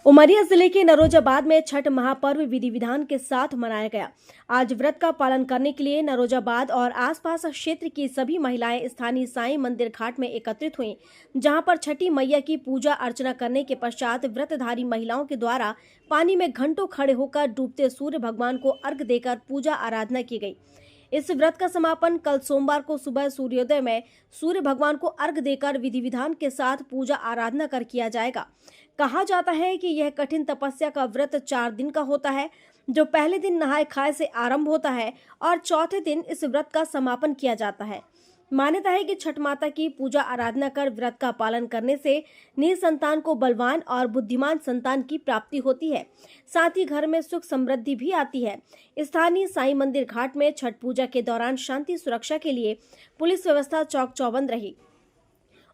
उमरिया जिले के नरोजाबाद में छठ महापर्व विधि विधान के साथ मनाया गया। आज व्रत का पालन करने के लिए नरोजाबाद और आसपास क्षेत्र की सभी महिलाएं स्थानीय साईं मंदिर घाट में एकत्रित हुईं, जहां पर छठी मैया की पूजा अर्चना करने के पश्चात व्रतधारी महिलाओं के द्वारा पानी में घंटों खड़े होकर डूबते सूर्य भगवान को अर्घ्य देकर पूजा आराधना की गई। इस व्रत का समापन कल सोमवार को सुबह सूर्योदय में सूर्य भगवान को अर्घ्य देकर विधि विधान के साथ पूजा आराधना कर किया जाएगा। कहा जाता है कि यह कठिन तपस्या का व्रत 4 दिन का होता है, जो पहले दिन नहाए खाए से आरंभ होता है और चौथे दिन इस व्रत का समापन किया जाता है। मान्यता है कि छठ माता की पूजा आराधना कर व्रत का पालन करने से निसंतान को बलवान और बुद्धिमान संतान की प्राप्ति होती है, साथ ही घर में सुख समृद्धि भी आती है। स्थानीय साईं मंदिर घाट में छठ पूजा के दौरान शांति सुरक्षा के लिए पुलिस व्यवस्था चौक चौबंद रही।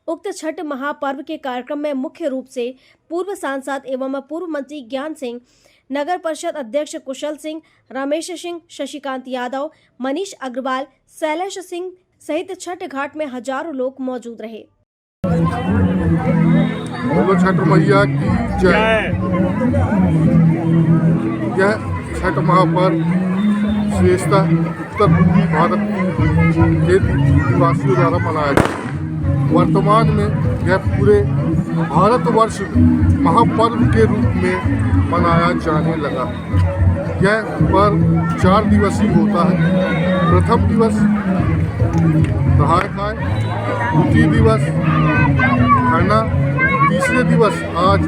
उक्त छठ महापर्व के कार्यक्रम में मुख्य रूप से पूर्व सांसद एवं पूर्व मंत्री ज्ञान सिंह, नगर परिषद अध्यक्ष कुशल सिंह, रमेश सिंह, शशिकांत यादव, मनीष अग्रवाल, शैलेश सिंह सहित छठ घाट में हजारों लोग मौजूद रहे। बोलो छठ मैया की जय। यह छठ महापर्व विशेषतः उत्तर पूर्वी भारत के निवासियों द्वारा मनाया जाता है। वर्तमान में यह पूरे भारतवर्ष में महापर्व के रूप में मनाया जाने लगा। यह पर्व 4 दिवसीय होता है। प्रथम दिवस नहाए खाए, द्वितीय दिवस खरना, तीसरे दिवस आज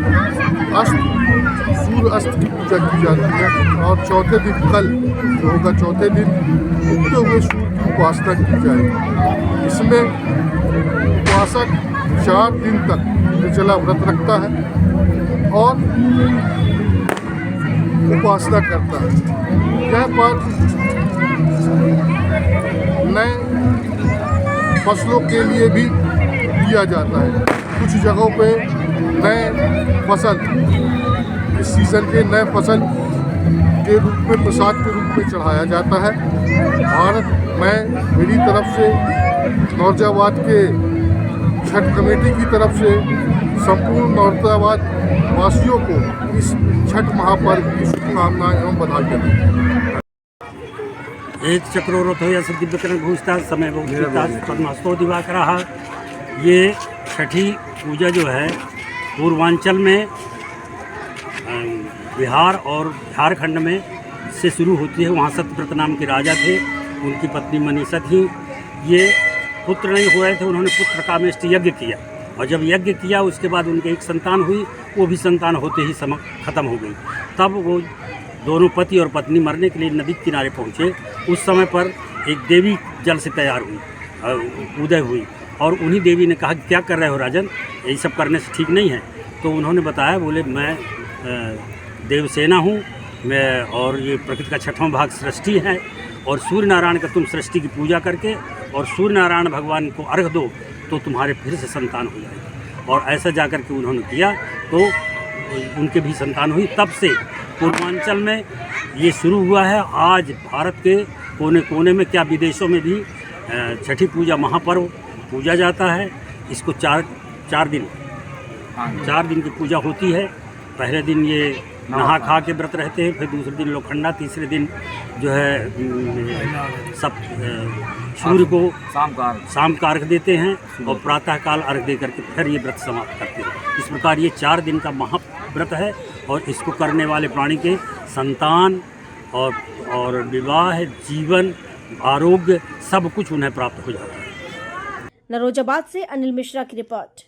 सूर्य अस्त की पूजा की जाती है और चौथे दिन कल जो होगा चौथे दिन उगते हुए सूर्य की उपासना की जाएगी। इसमें उपासक 4 दिन तक निर्जला व्रत रखता है और उपासना करता है। यह पर्व नए फसलों के लिए भी किया जाता है। कुछ जगहों पे नए फसल इस सीज़न के नए फसल के रूप में प्रसाद के रूप में चढ़ाया जाता है। भारत में मेरी तरफ से नौरजाबाद के छठ कमेटी की तरफ से संपूर्ण नौरजाबाद वासियों को इस छठ महापर्व की शुभकामनाएं एवं बधाई देते हैं। एक चक्रोरथ या दिव्यकरण भूषता समय पद्मस्तो दिवाकर। ये छठी पूजा जो है पूर्वांचल में बिहार और झारखंड में से शुरू होती है। वहाँ सत्यव्रत नाम के राजा थे, उनकी पत्नी मनीषा थी। ये पुत्र नहीं हुए थे, उन्होंने पुत्र कामेष्ट यज्ञ किया और जब यज्ञ किया उसके बाद उनके एक संतान हुई, वो भी संतान होते ही ख़त्म हो गई। तब वो दोनों पति और पत्नी मरने के लिए नदी के किनारे पहुँचे। उस समय पर एक देवी जल से तैयार हुई, उदय हुई और उन्हीं देवी ने कहा कि क्या कर रहे हो राजन, यही सब करने से ठीक नहीं है। तो उन्होंने बताया, बोले मैं देवसेना हूँ मैं और ये प्रकृति का 6वां भाग सृष्टि है और सूर्य नारायण का तुम सृष्टि की पूजा करके और सूर्य नारायण भगवान को अर्घ दो तो तुम्हारे फिर से संतान हो जाएगी। और ऐसा जाकर के उन्होंने किया तो उनके भी संतान हुई। तब से पूर्वांचल में ये शुरू हुआ है। आज भारत के कोने कोने में क्या विदेशों में भी छठी पूजा महापर्व पूजा जाता है। इसको 4 दिन की पूजा होती है। पहले दिन ये नहा खा के व्रत रहते हैं, फिर दूसरे दिन लोखंडा, तीसरे दिन जो है सब सूर्य को शाम का अर्घ देते हैं और प्रातःकाल अर्घ दे करके फिर ये व्रत समाप्त करते हैं। इस प्रकार ये 4 दिन का महाव्रत है और इसको करने वाले प्राणी के संतान और विवाह, जीवन, आरोग्य सब कुछ उन्हें प्राप्त हो जाता है। नरोजाबाद से अनिल मिश्रा की रिपोर्ट।